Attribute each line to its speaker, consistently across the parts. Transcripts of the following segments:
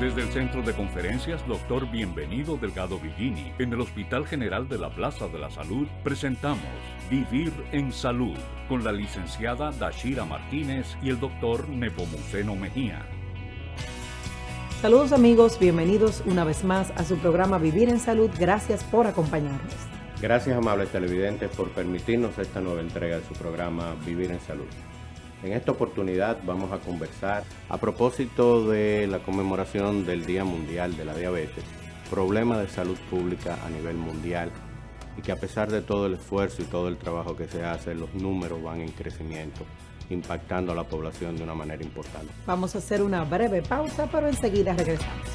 Speaker 1: Desde el Centro de Conferencias Dr. Bienvenido Delgado Villini, en el Hospital General de la Plaza de la Salud, presentamos Vivir en Salud, con la licenciada Dashira Martínez y el doctor Nepomuceno Mejía.
Speaker 2: Saludos amigos, bienvenidos una vez más a su programa Vivir en Salud. Gracias por acompañarnos.
Speaker 3: Gracias, amables televidentes, por permitirnos esta nueva entrega de su programa Vivir en Salud. En esta oportunidad vamos a conversar a propósito de la conmemoración del Día Mundial de la Diabetes, problema de salud pública a nivel mundial, y que a pesar de todo el esfuerzo y todo el trabajo que se hace, los números van en crecimiento, impactando a la población de una manera importante.
Speaker 2: Vamos a hacer una breve pausa, pero enseguida regresamos.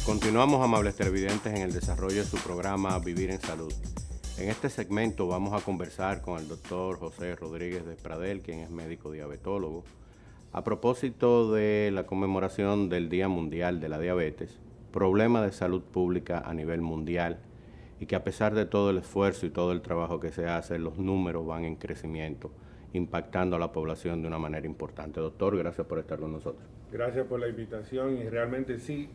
Speaker 3: Continuamos, amables televidentes, en el desarrollo de su programa Vivir en Salud. En este segmento vamos a conversar con el doctor José Rodríguez de Pradel, quien es médico diabetólogo, a propósito de la conmemoración del Día Mundial de la Diabetes, problema de salud pública a nivel mundial, y que a pesar de todo el esfuerzo y todo el trabajo que se hace, los números van en crecimiento, impactando a la población de una manera importante. Doctor, gracias por estar con nosotros.
Speaker 4: Gracias por la invitación y realmente sí.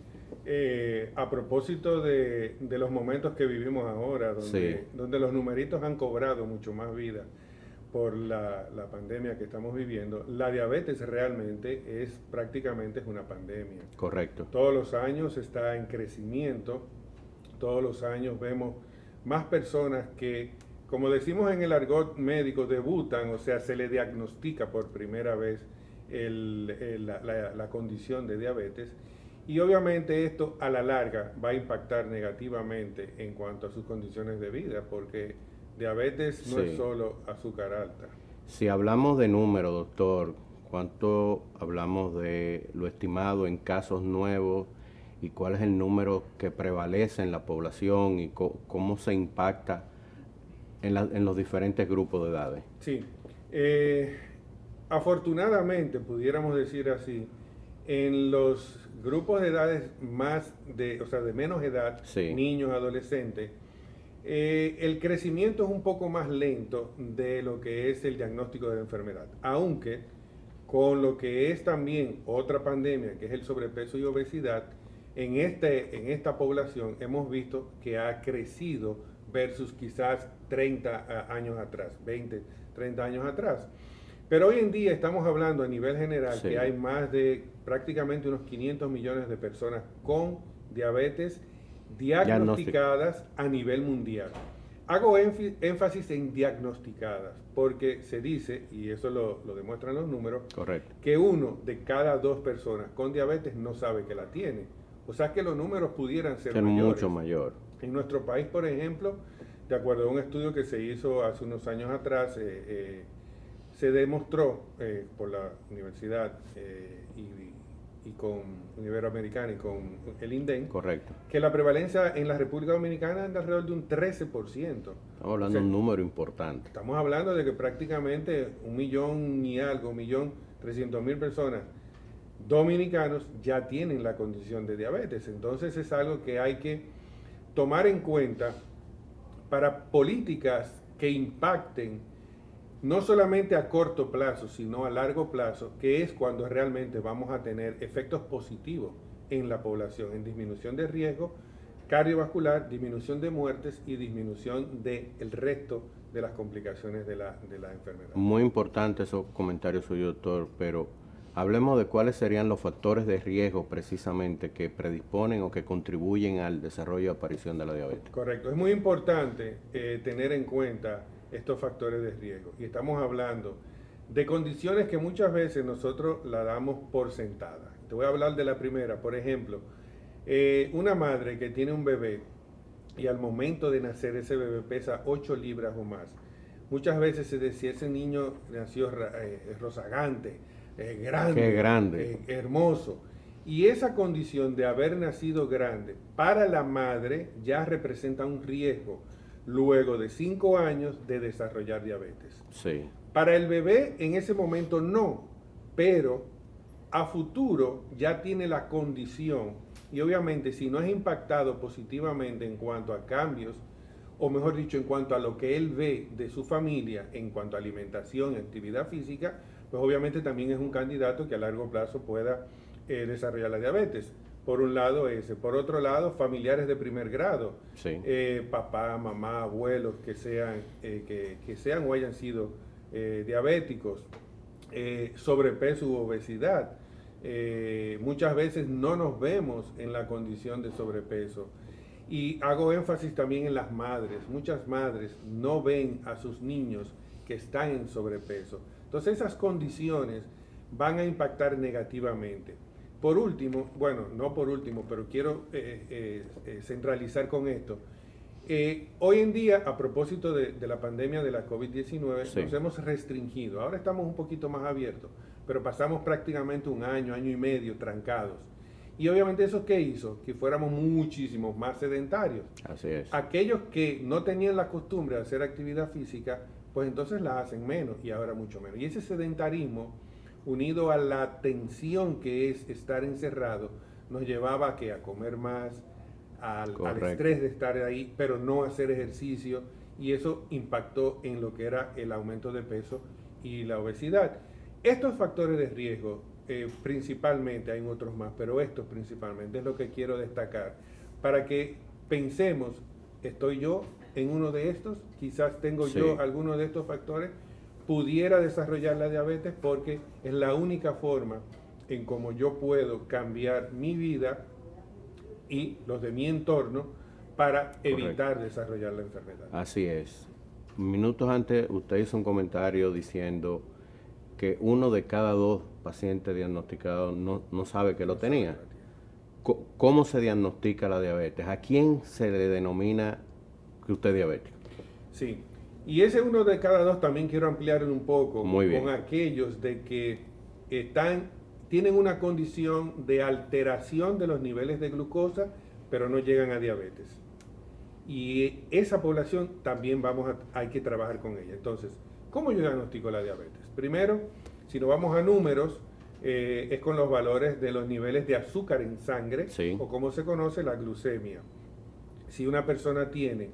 Speaker 4: A propósito de los momentos que vivimos ahora, donde los numeritos han cobrado mucho más vida por la pandemia que estamos viviendo, la diabetes realmente es prácticamente una pandemia.
Speaker 3: Correcto.
Speaker 4: Todos los años está en crecimiento, todos los años vemos más personas que, como decimos en el argot médico, debutan, o sea, se le diagnostica por primera vez la condición de diabetes. Y obviamente esto a la larga va a impactar negativamente en cuanto a sus condiciones de vida, porque diabetes no es solo azúcar alta.
Speaker 3: Si hablamos de números, doctor, ¿cuánto hablamos de lo estimado en casos nuevos y cuál es el número que prevalece en la población y cómo se impacta en los diferentes grupos de edades?
Speaker 4: Sí, afortunadamente, pudiéramos decir así, en los grupos de edades de menos edad, niños, adolescentes, el crecimiento es un poco más lento de lo que es el diagnóstico de la enfermedad, aunque con lo que es también otra pandemia, que es el sobrepeso y obesidad, en esta población hemos visto que ha crecido versus quizás 30 años atrás, 20, 30 años atrás. Pero hoy en día estamos hablando a nivel general que hay más de prácticamente unos 500 millones de personas con diabetes diagnosticadas a nivel mundial. Hago énfasis en diagnosticadas porque se dice, y eso lo demuestran los números, que 1 de cada 2 personas con diabetes no sabe que la tiene. O sea que los números pudieran ser mayores.
Speaker 3: Mucho mayor.
Speaker 4: En nuestro país, por ejemplo, de acuerdo a un estudio que se hizo hace unos años atrás, se demostró por la universidad y con Iberoamericana y con el INDEN, que la prevalencia en la República Dominicana es de alrededor de un 13%.
Speaker 3: Estamos hablando de un número importante.
Speaker 4: Estamos hablando de que prácticamente 1.300.000 personas dominicanos ya tienen la condición de diabetes. Entonces es algo que hay que tomar en cuenta para políticas que impacten no solamente a corto plazo, sino a largo plazo, que es cuando realmente vamos a tener efectos positivos en la población, en disminución de riesgo cardiovascular, disminución de muertes y disminución del resto de las complicaciones de la enfermedad.
Speaker 3: Muy importante esos comentarios suyos, doctor, pero Hablemos de cuáles serían los factores de riesgo precisamente que predisponen o que contribuyen al desarrollo y aparición de la diabetes.
Speaker 4: Correcto, es muy importante tener en cuenta estos factores de riesgo. Y estamos hablando de condiciones que muchas veces nosotros la damos por sentada. Te voy a hablar de la primera, por ejemplo, una madre que tiene un bebé y al momento de nacer ese bebé pesa 8 libras o más. Muchas veces se decía, ese niño nació rozagante, grande, hermoso. Y esa condición de haber nacido grande para la madre ya representa un riesgo luego de 5 años de desarrollar diabetes.
Speaker 3: Sí.
Speaker 4: Para el bebé en ese momento no, pero a futuro ya tiene la condición y obviamente si no es impactado positivamente en cuanto a cambios, o mejor dicho, en cuanto a lo que él ve de su familia, en cuanto a alimentación y actividad física, pues obviamente también es un candidato que a largo plazo pueda desarrollar la diabetes. Por un lado ese. Por otro lado, familiares de primer grado.
Speaker 3: Sí.
Speaker 4: Papá, mamá, abuelos que sean o hayan sido diabéticos. Sobrepeso u obesidad. Muchas veces no nos vemos en la condición de sobrepeso. Y hago énfasis también en las madres. Muchas madres no ven a sus niños que están en sobrepeso. Entonces esas condiciones van a impactar negativamente. Por último, bueno, no por último, pero quiero centralizar con esto. Hoy en día, a propósito de la pandemia de la COVID-19, sí, nos hemos restringido. Ahora estamos un poquito más abiertos, pero pasamos prácticamente un año, año y medio trancados. Y obviamente eso ¿qué hizo? Que fuéramos muchísimos más sedentarios.
Speaker 3: Así es.
Speaker 4: Aquellos que no tenían la costumbre de hacer actividad física, pues entonces la hacen menos y ahora mucho menos. Y ese sedentarismo, unido a la tensión que es estar encerrado, nos llevaba a comer más, al estrés de estar ahí, pero no hacer ejercicio, y eso impactó en lo que era el aumento de peso y la obesidad. Estos factores de riesgo, principalmente, hay otros más, pero estos principalmente es lo que quiero destacar, para que pensemos, ¿estoy yo en uno de estos? Quizás tengo yo alguno de estos factores, pudiera desarrollar la diabetes, porque es la única forma en cómo yo puedo cambiar mi vida y los de mi entorno para evitar desarrollar la enfermedad.
Speaker 3: Así es. Minutos antes usted hizo un comentario diciendo que 1 de cada 2 pacientes diagnosticados no sabe que lo tenía. ¿Cómo se diagnostica la diabetes? ¿A quién se le denomina que usted es diabético?
Speaker 4: Sí, y ese 1 de cada 2 también quiero ampliarlo un poco con aquellos de que tienen una condición de alteración de los niveles de glucosa, pero no llegan a diabetes. Y esa población también hay que trabajar con ella. Entonces, ¿cómo yo diagnostico la diabetes? Primero, si nos vamos a números, es con los valores de los niveles de azúcar en sangre, o como se conoce, la glucemia. Si una persona tiene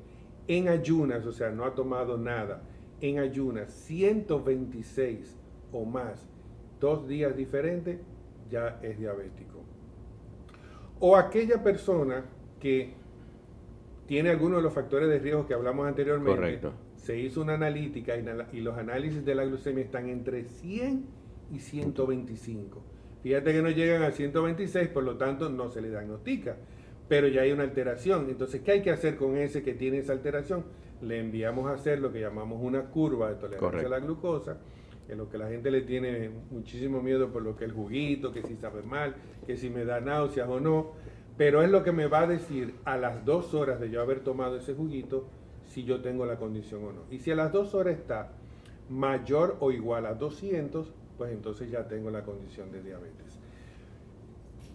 Speaker 4: en ayunas, o sea, no ha tomado nada, en ayunas 126 o más, 2 días diferentes, ya es diabético. O aquella persona que tiene algunos de los factores de riesgo que hablamos anteriormente.
Speaker 3: Correcto.
Speaker 4: Se hizo una analítica y los análisis de la glucemia están entre 100 y 125. Fíjate que no llegan a 126, por lo tanto no se le diagnostica, pero ya hay una alteración. Entonces, ¿qué hay que hacer con ese que tiene esa alteración? Le enviamos a hacer lo que llamamos una curva de tolerancia a la glucosa, en lo que la gente le tiene muchísimo miedo por lo que el juguito, que si sabe mal, que si me da náuseas o no, pero es lo que me va a decir a las 2 horas de yo haber tomado ese juguito si yo tengo la condición o no. Y si a las 2 horas está mayor o igual a 200, pues entonces ya tengo la condición de diabetes.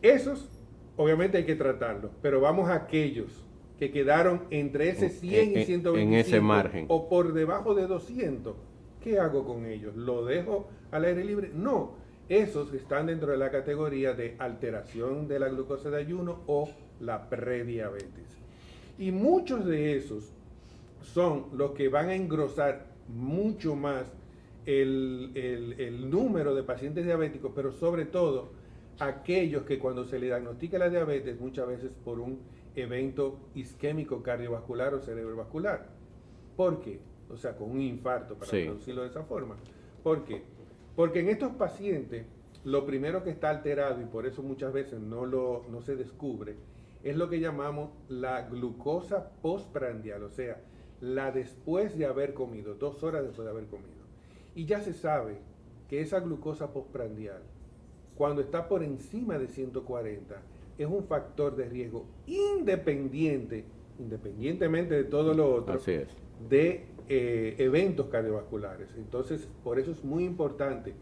Speaker 4: Esos, obviamente hay que tratarlos, pero vamos a aquellos que quedaron entre ese 100 y 125
Speaker 3: en ese margen,
Speaker 4: o por debajo de 200. ¿Qué hago con ellos? ¿Lo dejo al aire libre? No, esos están dentro de la categoría de alteración de la glucosa de ayuno o la prediabetes. Y muchos de esos son los que van a engrosar mucho más el número de pacientes diabéticos, pero sobre todo aquellos que cuando se le diagnostica la diabetes, muchas veces por un evento isquémico cardiovascular o cerebrovascular. ¿Por qué? O sea, con un infarto, para traducirlo de esa forma. ¿Por qué? Porque en estos pacientes lo primero que está alterado, y por eso muchas veces no se descubre, es lo que llamamos la glucosa postprandial, o sea, la después de haber comido, 2 horas después de haber comido. Y ya se sabe que esa glucosa postprandial, cuando está por encima de 140, es un factor de riesgo independientemente de todo lo otro,
Speaker 3: Así es.
Speaker 4: de eventos cardiovasculares. Entonces, por eso es muy importante,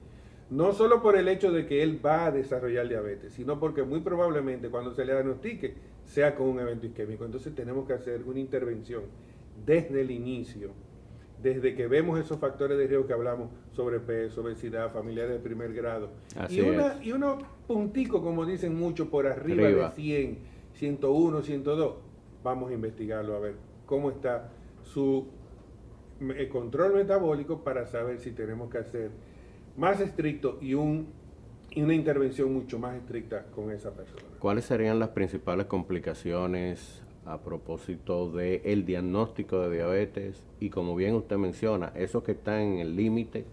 Speaker 4: no solo por el hecho de que él va a desarrollar diabetes, sino porque muy probablemente cuando se le diagnostique sea con un evento isquémico. Entonces tenemos que hacer una intervención desde el inicio, desde que vemos esos factores de riesgo que hablamos, sobrepeso, obesidad, familiares de primer grado. Y unos punticos, como dicen mucho, por arriba de 100, 101, 102, vamos a investigarlo, a ver cómo está su control metabólico para saber si tenemos que hacer más estricto y una intervención mucho más estricta con esa persona.
Speaker 3: ¿Cuáles serían las principales complicaciones a propósito del diagnóstico de diabetes? Y como bien usted menciona, esos que están en el límite,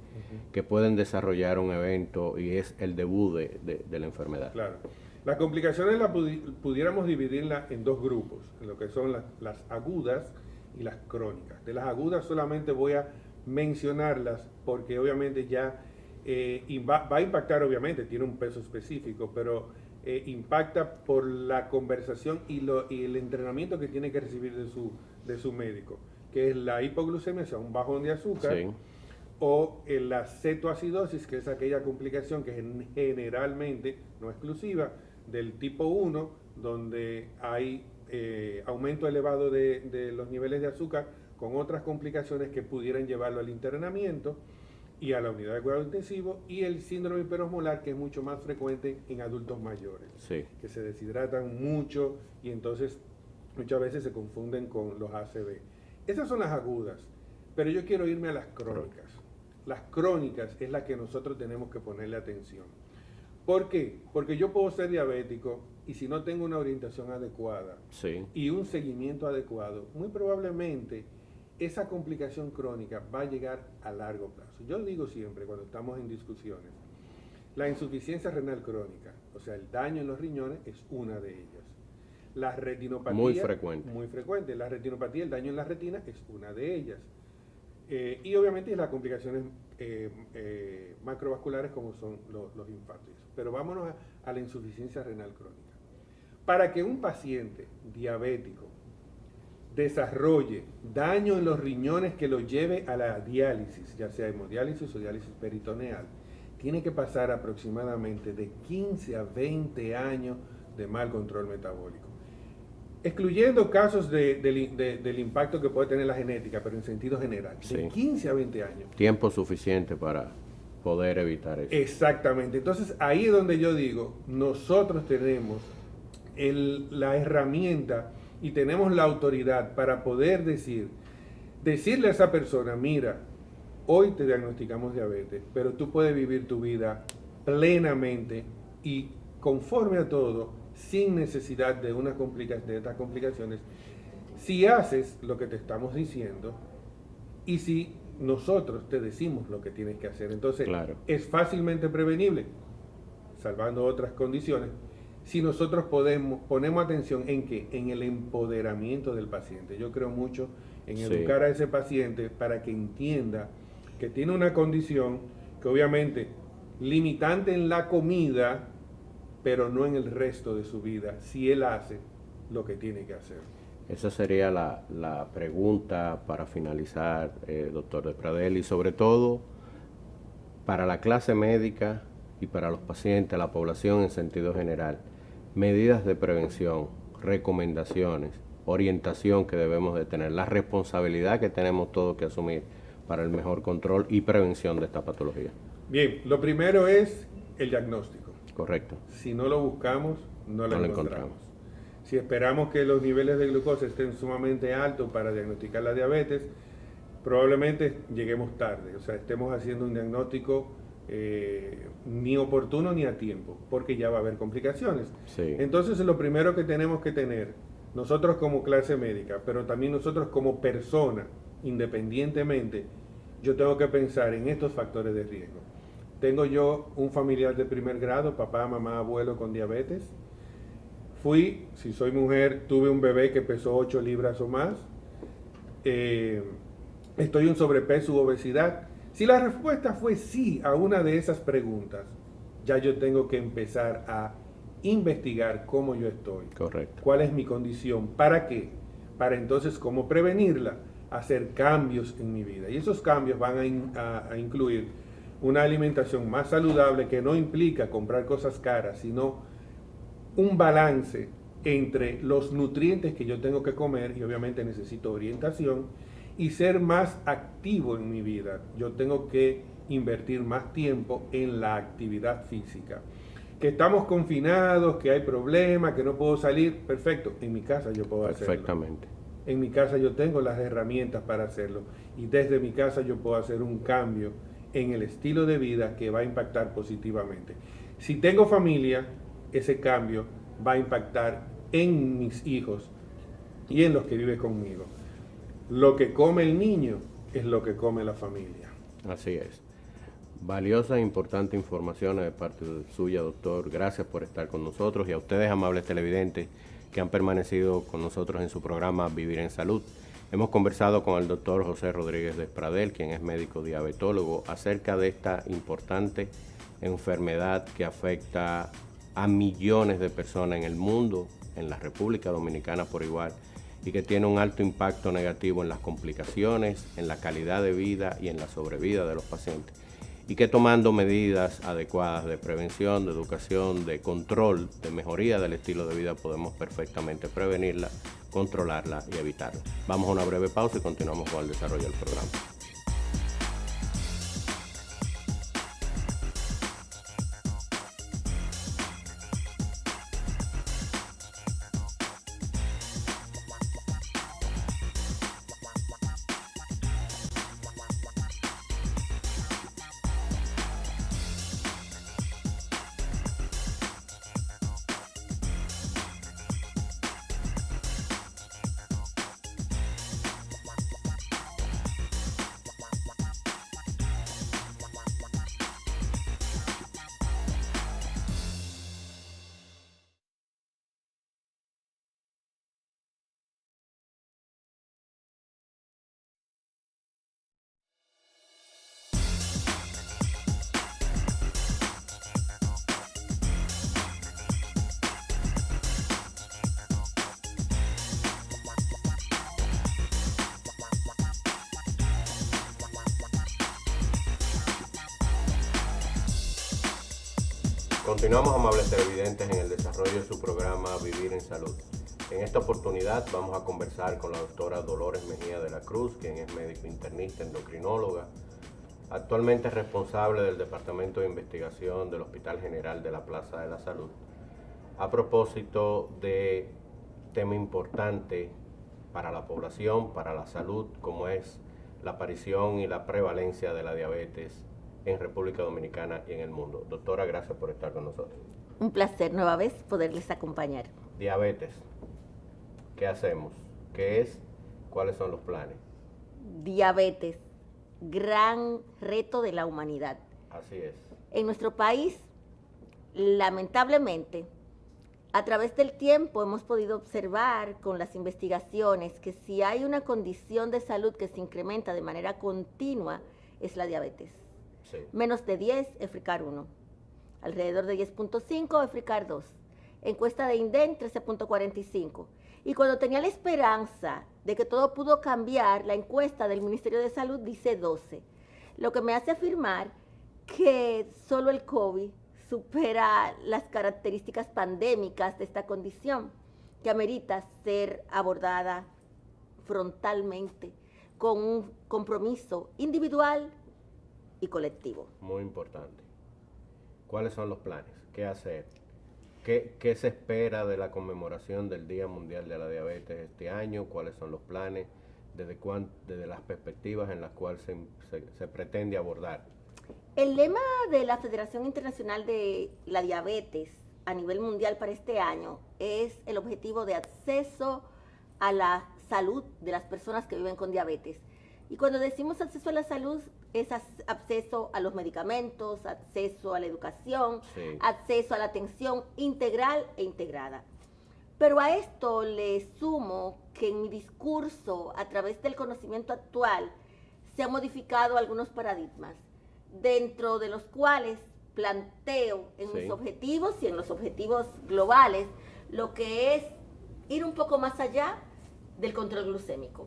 Speaker 3: que pueden desarrollar un evento y es el debut de la enfermedad.
Speaker 4: Claro. Las complicaciones pudiéramos dividirlas en 2 grupos, en lo que son las agudas y las crónicas. De las agudas solamente voy a mencionarlas porque obviamente ya va a impactar, obviamente, tiene un peso específico, pero impacta por la conversación y el entrenamiento que tiene que recibir de su médico, que es la hipoglucemia, o sea, un bajón de azúcar, sí, o la cetoacidosis, que es aquella complicación que generalmente, no exclusiva, del tipo 1, donde hay aumento elevado de los niveles de azúcar con otras complicaciones que pudieran llevarlo al internamiento y a la unidad de cuidado intensivo, y el síndrome hiperosmolar, que es mucho más frecuente en adultos mayores, sí, que se deshidratan mucho y entonces muchas veces se confunden con los ACV. Esas son las agudas, pero yo quiero irme a las crónicas. Las crónicas es la que nosotros tenemos que ponerle atención. ¿Por qué? Porque yo puedo ser diabético y si no tengo una orientación adecuada, sí, y un seguimiento adecuado, muy probablemente esa complicación crónica va a llegar a largo plazo. Yo digo siempre cuando estamos en discusiones, la insuficiencia renal crónica, o sea, el daño en los riñones, es una de ellas. La retinopatía, muy frecuente. La retinopatía, el daño en la retina, es una de ellas. Y obviamente las complicaciones macrovasculares como son los infartos. Pero vámonos a la insuficiencia renal crónica. Para que un paciente diabético desarrolle daño en los riñones que lo lleve a la diálisis, ya sea hemodiálisis o diálisis peritoneal, tiene que pasar aproximadamente de 15 a 20 años de mal control metabólico. Excluyendo casos del impacto que puede tener la genética, pero en sentido general, sí, de 15 a 20 años.
Speaker 3: Tiempo suficiente para poder evitar eso.
Speaker 4: Exactamente. Entonces, ahí es donde yo digo, nosotros tenemos la herramienta y tenemos la autoridad para poder decirle a esa persona, mira, hoy te diagnosticamos diabetes, pero tú puedes vivir tu vida plenamente y conforme a todo, sin necesidad de estas complicaciones, si haces lo que te estamos diciendo y si nosotros te decimos lo que tienes que hacer. Entonces, claro, es fácilmente prevenible, salvando otras condiciones, si nosotros ponemos atención en el empoderamiento del paciente. Yo creo mucho en educar a ese paciente para que entienda que tiene una condición que obviamente limitante en la comida, pero no en el resto de su vida, si él hace lo que tiene que hacer.
Speaker 3: Esa sería la pregunta para finalizar, doctor Despradel, y sobre todo para la clase médica y para los pacientes, la población en sentido general. Medidas de prevención, recomendaciones, orientación que debemos de tener, la responsabilidad que tenemos todos que asumir para el mejor control y prevención de esta patología.
Speaker 4: Bien, lo primero es el diagnóstico.
Speaker 3: Correcto.
Speaker 4: Si no lo buscamos, no lo encontramos. Si esperamos que los niveles de glucosa estén sumamente altos para diagnosticar la diabetes, probablemente lleguemos tarde, o sea, estemos haciendo un diagnóstico ni oportuno ni a tiempo, porque ya va a haber complicaciones. Sí. Entonces, lo primero que tenemos que tener, nosotros como clase médica, pero también nosotros como persona, independientemente, yo tengo que pensar en estos factores de riesgo. Tengo yo un familiar de primer grado, papá, mamá, abuelo con diabetes. Si soy mujer, tuve un bebé que pesó 8 libras o más. Estoy en sobrepeso u obesidad. Si la respuesta fue sí a una de esas preguntas, ya yo tengo que empezar a investigar cómo yo estoy.
Speaker 3: Correcto.
Speaker 4: ¿Cuál es mi condición? ¿Para qué? Para entonces cómo prevenirla, hacer cambios en mi vida. Y esos cambios van a incluir una alimentación más saludable que no implica comprar cosas caras, sino un balance entre los nutrientes que yo tengo que comer, y obviamente necesito orientación, y ser más activo en mi vida. Yo tengo que invertir más tiempo en la actividad física. Que estamos confinados, que hay problemas, que no puedo salir, perfecto, en mi casa yo puedo hacerlo.
Speaker 3: Perfectamente.
Speaker 4: En mi casa yo tengo las herramientas para hacerlo, y desde mi casa yo puedo hacer un cambio en el estilo de vida que va a impactar positivamente. Si tengo familia, ese cambio va a impactar en mis hijos y en los que viven conmigo. Lo que come el niño es lo que come la familia.
Speaker 3: Así es. Valiosa e importante información de parte suya, doctor. Gracias por estar con nosotros, y a ustedes, amables televidentes, que han permanecido con nosotros en su programa Vivir en Salud. Hemos conversado con el doctor José Rodríguez Despradel, quien es médico diabetólogo, acerca de esta importante enfermedad que afecta a millones de personas en el mundo, en la República Dominicana por igual, y que tiene un alto impacto negativo en las complicaciones, en la calidad de vida y en la sobrevida de los pacientes, y que tomando medidas adecuadas de prevención, de educación, de control, de mejoría del estilo de vida, podemos perfectamente prevenirla, controlarla y evitarla. Vamos a una breve pausa y continuamos con el desarrollo del programa. Continuamos, amables televidentes, en el desarrollo de su programa Vivir en Salud. En esta oportunidad vamos a conversar con la doctora Dolores Mejía de la Cruz, quien es médico internista, endocrinóloga, actualmente responsable del Departamento de Investigación del Hospital General de la Plaza de la Salud, a propósito de tema importante para la población, para la salud, como es la aparición y la prevalencia de la diabetes en República Dominicana y en el mundo. Doctora, gracias por estar con nosotros.
Speaker 5: Un placer nueva vez poderles acompañar.
Speaker 3: Diabetes, ¿qué hacemos? ¿Qué es? ¿Cuáles son los planes?
Speaker 5: Diabetes, gran reto de la humanidad.
Speaker 3: Así es.
Speaker 5: En nuestro país, lamentablemente, a través del tiempo hemos podido observar con las investigaciones que si hay una condición de salud que se incrementa de manera continua, es la diabetes.
Speaker 3: Sí.
Speaker 5: Menos de 10, EFRICAR 1. Alrededor de 10.5, EFRICAR 2. Encuesta de INDEN, 13.45. Y cuando tenía la esperanza de que todo pudo cambiar, la encuesta del Ministerio de Salud dice 12. Lo que me hace afirmar que solo el COVID supera las características pandémicas de esta condición, que amerita ser abordada frontalmente con un compromiso individual y colectivo.
Speaker 3: Muy importante. ¿Cuáles son los planes? ¿Qué hacer? ¿Qué se espera de la conmemoración del Día Mundial de la Diabetes este año? ¿Cuáles son los planes? ¿Desde las perspectivas en las cuales se pretende abordar?
Speaker 5: El lema de la Federación Internacional de la Diabetes a nivel mundial para este año es el objetivo de acceso a la salud de las personas que viven con diabetes. Y cuando decimos acceso a la salud, es acceso a los medicamentos, acceso a la educación, sí, acceso a la atención integral e integrada. Pero a esto le sumo que en mi discurso, a través del conocimiento actual, se han modificado algunos paradigmas, dentro de los cuales planteo en mis objetivos y en los objetivos globales lo que es ir un poco más allá del control glucémico.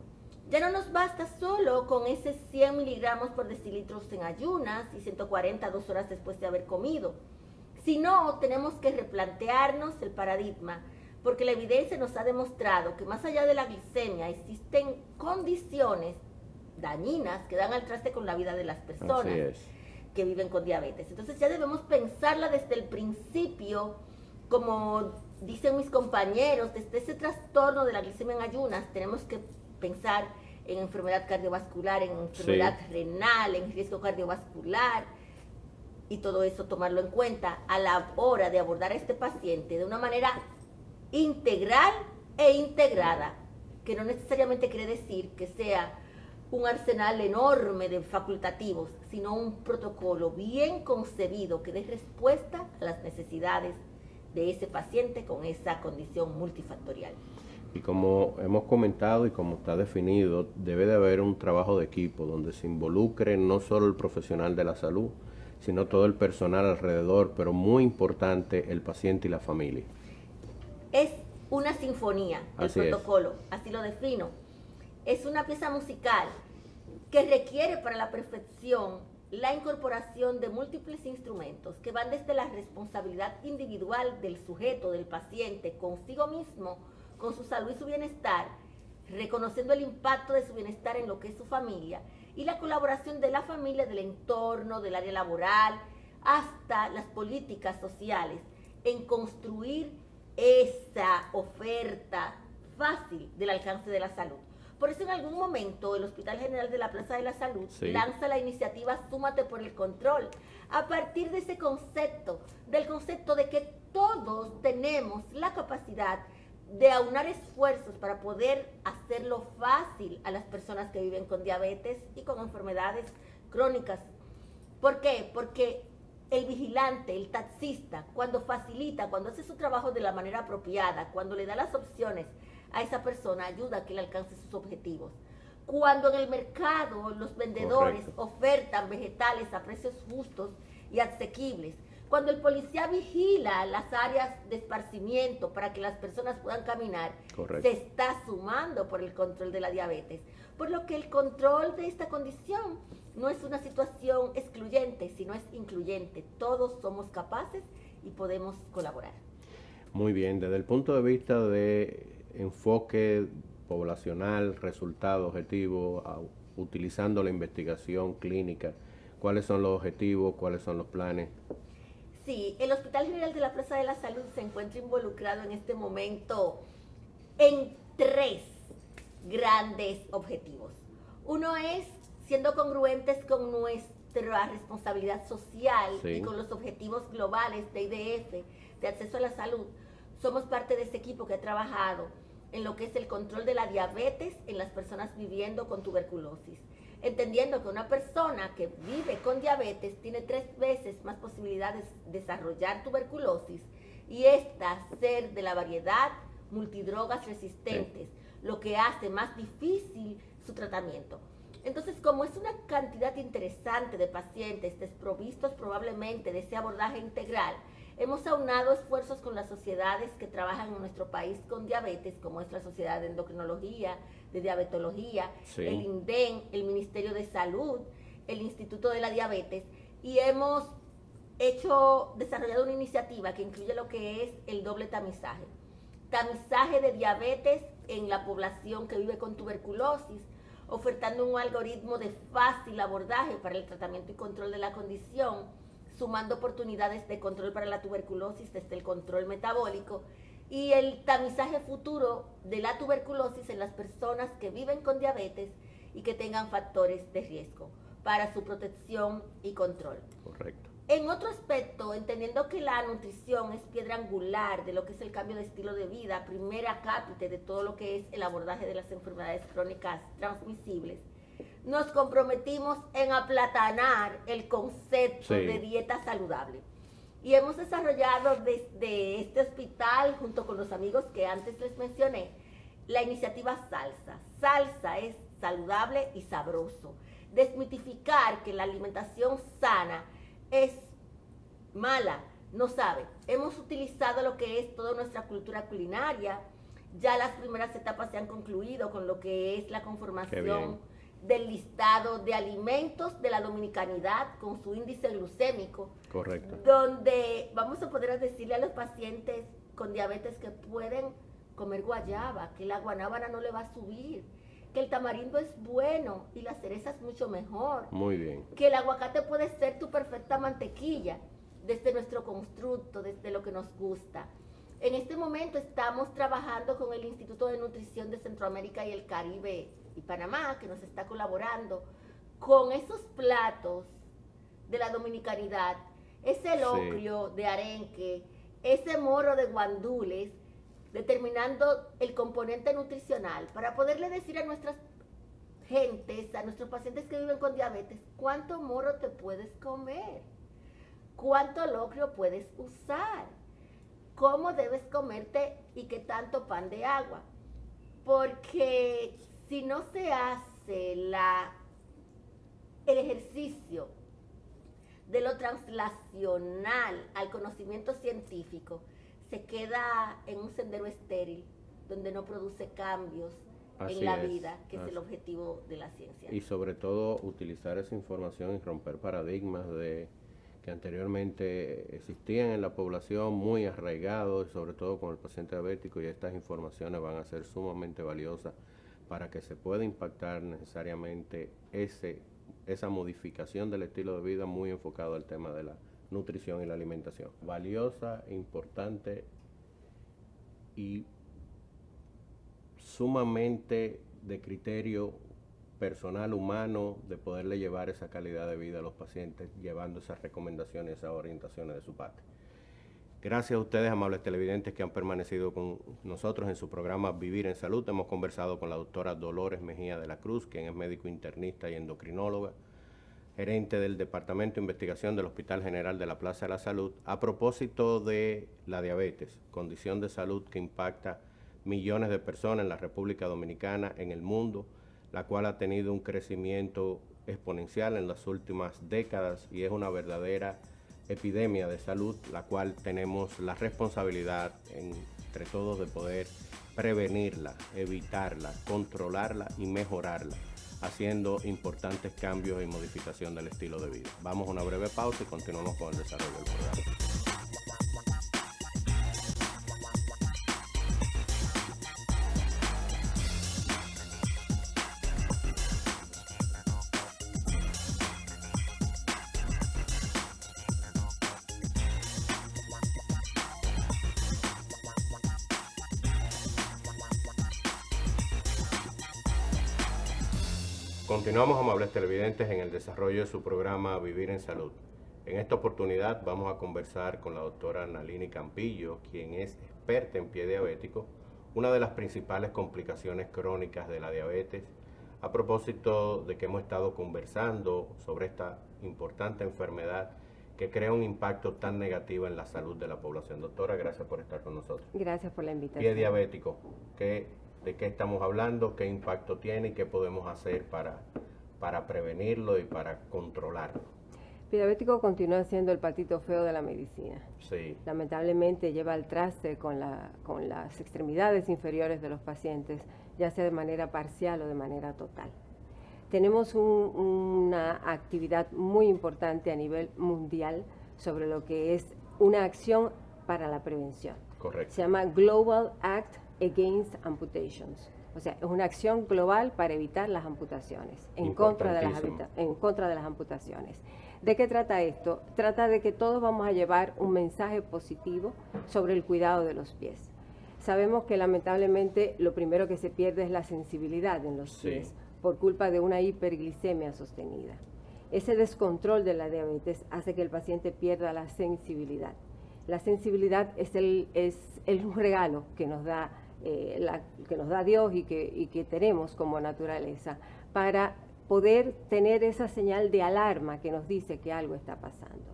Speaker 5: Ya no nos basta solo con ese 100 miligramos por decilitros en ayunas y 140 2 horas después de haber comido, sino tenemos que replantearnos el paradigma, porque la evidencia nos ha demostrado que más allá de la glicemia existen condiciones dañinas que dan al traste con la vida de las personas que viven con diabetes. Entonces ya debemos pensarla desde el principio, como dicen mis compañeros, desde ese trastorno de la glicemia en ayunas tenemos que pensar en enfermedad cardiovascular, en enfermedad renal, en riesgo cardiovascular, y todo eso tomarlo en cuenta a la hora de abordar a este paciente de una manera integral e integrada, que no necesariamente quiere decir que sea un arsenal enorme de facultativos, sino un protocolo bien concebido que dé respuesta a las necesidades de ese paciente con esa condición multifactorial.
Speaker 3: Y como hemos comentado y como está definido, debe de haber un trabajo de equipo donde se involucre no solo el profesional de la salud, sino todo el personal alrededor, pero muy importante el paciente y la familia.
Speaker 5: Es una sinfonía, el protocolo, así lo defino. Es una pieza musical que requiere para la perfección la incorporación de múltiples instrumentos que van desde la responsabilidad individual del sujeto, del paciente, consigo mismo, con su salud y su bienestar, reconociendo el impacto de su bienestar en lo que es su familia, y la colaboración de la familia, del entorno, del área laboral, hasta las políticas sociales, en construir esa oferta fácil del alcance de la salud. Por eso en algún momento el Hospital General de la Plaza de la Salud lanza la iniciativa Súmate por el Control, a partir de ese concepto, del concepto de que todos tenemos la capacidad de aunar esfuerzos para poder hacerlo fácil a las personas que viven con diabetes y con enfermedades crónicas. ¿Por qué? Porque el vigilante, el taxista, cuando facilita, cuando hace su trabajo de la manera apropiada, cuando le da las opciones a esa persona, ayuda a que él alcance sus objetivos. Cuando en el mercado los vendedores ofertan vegetales a precios justos y asequibles, cuando el policía vigila las áreas de esparcimiento para que las personas puedan caminar, se está sumando por el control de la diabetes. Por lo que el control de esta condición no es una situación excluyente, sino es incluyente. Todos somos capaces y podemos colaborar.
Speaker 3: Muy bien, desde el punto de vista de enfoque poblacional, resultado, objetivo, utilizando la investigación clínica, ¿cuáles son los objetivos, cuáles son los planes?
Speaker 5: Sí, el Hospital General de la Plaza de la Salud se encuentra involucrado en este momento en 3 grandes objetivos. Uno es siendo congruentes con nuestra responsabilidad social y con los objetivos globales de IDF, de acceso a la salud. Somos parte de ese equipo que ha trabajado en lo que es el control de la diabetes en las personas viviendo con tuberculosis, entendiendo que una persona que vive con diabetes tiene 3 veces más posibilidades de desarrollar tuberculosis y esta ser de la variedad multidrogas resistentes, lo que hace más difícil su tratamiento. Entonces, como es una cantidad interesante de pacientes desprovistos probablemente de ese abordaje integral, hemos aunado esfuerzos con las sociedades que trabajan en nuestro país con diabetes, como es la Sociedad de Endocrinología, de Diabetología, el INDEN, el Ministerio de Salud, el Instituto de la Diabetes, y hemos desarrollado una iniciativa que incluye lo que es el doble tamizaje. Tamizaje de diabetes en la población que vive con tuberculosis, ofertando un algoritmo de fácil abordaje para el tratamiento y control de la condición, sumando oportunidades de control para la tuberculosis desde el control metabólico y el tamizaje futuro de la tuberculosis en las personas que viven con diabetes y que tengan factores de riesgo para su protección y control.
Speaker 3: Correcto.
Speaker 5: En otro aspecto, entendiendo que la nutrición es piedra angular de lo que es el cambio de estilo de vida, primera cápite de todo lo que es el abordaje de las enfermedades crónicas transmisibles, nos comprometimos en aplatanar el concepto de dieta saludable. Y hemos desarrollado desde este hospital, junto con los amigos que antes les mencioné, la iniciativa Salsa. Salsa es saludable y sabroso. Desmitificar que la alimentación sana es mala, no sabe. Hemos utilizado lo que es toda nuestra cultura culinaria. Ya las primeras etapas se han concluido con lo que es la conformación del listado de alimentos de la dominicanidad con su índice glucémico.
Speaker 3: Correcto.
Speaker 5: Donde vamos a poder decirle a los pacientes con diabetes que pueden comer guayaba, que la guanábana no le va a subir, que el tamarindo es bueno y la cereza es mucho mejor.
Speaker 3: Muy bien.
Speaker 5: Que el aguacate puede ser tu perfecta mantequilla desde nuestro constructo, desde lo que nos gusta. En este momento estamos trabajando con el Instituto de Nutrición de Centroamérica y el Caribe y Panamá, que nos está colaborando con esos platos de la dominicanidad, ese locrio de arenque, ese moro de guandules, determinando el componente nutricional para poderle decir a nuestras gentes, a nuestros pacientes que viven con diabetes, cuánto moro te puedes comer, cuánto locrio puedes usar, cómo debes comerte y qué tanto pan de agua. Porque si no se hace el ejercicio de lo translacional al conocimiento científico, se queda en un sendero estéril donde no produce cambios en la vida, que es el objetivo de la ciencia.
Speaker 3: Y sobre todo utilizar esa información y romper paradigmas de que anteriormente existían en la población muy arraigados, sobre todo con el paciente diabético, y estas informaciones van a ser sumamente valiosas para que se pueda impactar necesariamente esa modificación del estilo de vida muy enfocado al tema de la nutrición y la alimentación. Valiosa, importante y sumamente de criterio personal, humano, de poderle llevar esa calidad de vida a los pacientes, llevando esas recomendaciones, esas orientaciones de su parte. Gracias a ustedes, amables televidentes, que han permanecido con nosotros en su programa Vivir en Salud. Hemos conversado con la doctora Dolores Mejía de la Cruz, quien es médico internista y endocrinóloga, gerente del Departamento de Investigación del Hospital General de la Plaza de la Salud, a propósito de la diabetes, condición de salud que impacta millones de personas en la República Dominicana, en el mundo, la cual ha tenido un crecimiento exponencial en las últimas décadas y es una verdadera epidemia de salud, la cual tenemos la responsabilidad entre todos de poder prevenirla, evitarla, controlarla y mejorarla, haciendo importantes cambios y modificación del estilo de vida. Vamos a una breve pausa y continuamos con el desarrollo del programa. Continuamos, amables televidentes, en el desarrollo de su programa Vivir en Salud. En esta oportunidad vamos a conversar con la doctora Nalini Campillo, quien es experta en pie diabético, una de las principales complicaciones crónicas de la diabetes, a propósito de que hemos estado conversando sobre esta importante enfermedad que crea un impacto tan negativo en la salud de la población. Doctora, gracias por estar con nosotros.
Speaker 6: Gracias por la invitación.
Speaker 3: Pie diabético, ¿de qué estamos hablando? ¿Qué impacto tiene y qué podemos hacer para prevenirlo y para controlarlo?
Speaker 6: Pie diabético continúa siendo el patito feo de la medicina.
Speaker 3: Sí.
Speaker 6: Lamentablemente lleva al traste con las extremidades inferiores de los pacientes, ya sea de manera parcial o de manera total. Tenemos una actividad muy importante a nivel mundial sobre lo que es una acción para la prevención.
Speaker 3: Correcto.
Speaker 6: Se llama Global Act Against Amputations. O sea, es una acción global para evitar las amputaciones, en contra de las amputaciones. ¿De qué trata esto? Trata de que todos vamos a llevar un mensaje positivo sobre el cuidado de los pies. Sabemos que lamentablemente lo primero que se pierde es la sensibilidad en los pies por culpa de una hiperglicemia sostenida. Ese descontrol de la diabetes hace que el paciente pierda la sensibilidad. La sensibilidad es un regalo que nos da Dios y que tenemos como naturaleza para poder tener esa señal de alarma que nos dice que algo está pasando.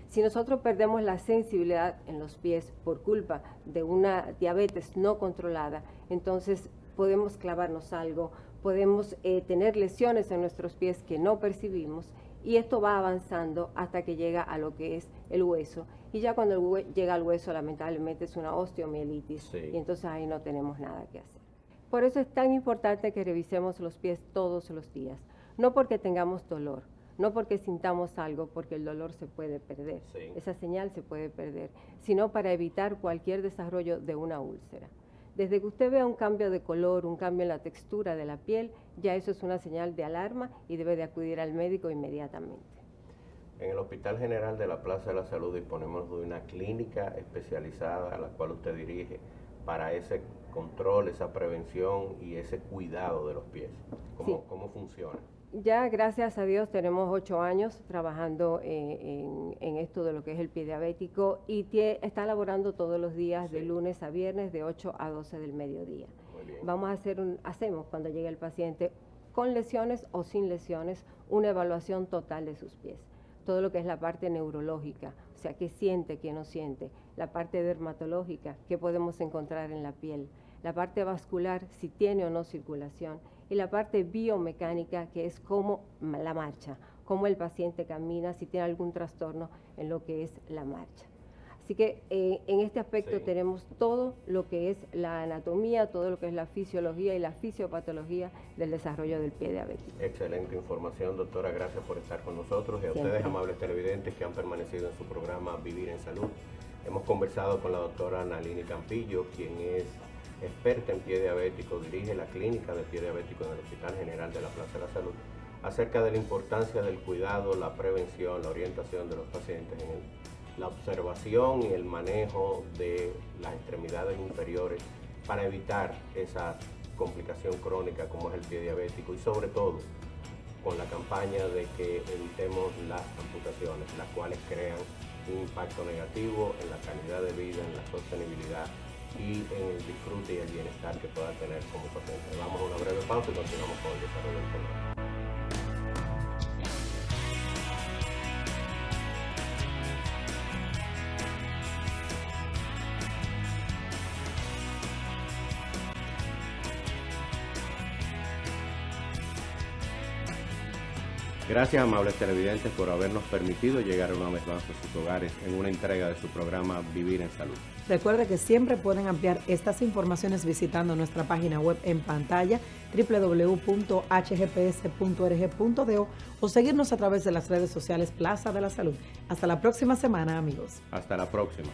Speaker 6: Si nosotros perdemos la sensibilidad en los pies por culpa de una diabetes no controlada, entonces podemos clavarnos algo, podemos tener lesiones en nuestros pies que no percibimos, y esto va avanzando hasta que llega a lo que es el hueso. Y ya cuando llega al hueso, lamentablemente es una osteomielitis, sí. Y entonces ahí no tenemos nada que hacer. Por eso es tan importante que revisemos los pies todos los días. No porque tengamos dolor, no porque sintamos algo, porque el dolor se puede perder, sí. Esa señal se puede perder, sino para evitar cualquier desarrollo de una úlcera. Desde que usted vea un cambio de color, un cambio en la textura de la piel, ya eso es una señal de alarma y debe de acudir al médico inmediatamente.
Speaker 3: En el Hospital General de la Plaza de la Salud disponemos de una clínica especializada a la cual usted dirige para ese control, esa prevención y ese cuidado de los pies. ¿Cómo funciona?
Speaker 6: Ya, gracias a Dios, tenemos 8 años trabajando en esto de lo que es el pie diabético y está laborando todos los días, sí. De lunes a viernes, de 8 a 12 del mediodía.
Speaker 3: Muy bien.
Speaker 6: Hacemos cuando llega el paciente con lesiones o sin lesiones, una evaluación total de sus pies. Todo lo que es la parte neurológica, o sea, qué siente, qué no siente, la parte dermatológica, qué podemos encontrar en la piel, la parte vascular, si tiene o no circulación, y la parte biomecánica, que es cómo la marcha, cómo el paciente camina, si tiene algún trastorno en lo que es la marcha. Así que en este aspecto sí. Tenemos todo lo que es la anatomía, todo lo que es la fisiología y la fisiopatología del desarrollo del pie diabético.
Speaker 3: Excelente información, doctora. Gracias por estar con nosotros y a ustedes, amables televidentes, que han permanecido en su programa Vivir en Salud. Hemos conversado con la doctora Nalini Campillo, quien es experta en pie diabético, dirige la clínica de pie diabético en el Hospital General de la Plaza de la Salud, acerca de la importancia del cuidado, la prevención, la orientación de los pacientes en la observación y el manejo de las extremidades inferiores para evitar esa complicación crónica como es el pie diabético y sobre todo con la campaña de que evitemos las amputaciones, las cuales crean un impacto negativo en la calidad de vida, en la sostenibilidad y en el disfrute y el bienestar que pueda tener como paciente. Vamos a una breve pausa y continuamos con el desarrollo del programa. Gracias, amables televidentes, por habernos permitido llegar una vez más a sus hogares en una entrega de su programa Vivir en Salud.
Speaker 2: Recuerde que siempre pueden ampliar estas informaciones visitando nuestra página web en pantalla www.hgps.org.do o seguirnos a través de las redes sociales Plaza de la Salud. Hasta la próxima semana, amigos.
Speaker 3: Hasta la próxima.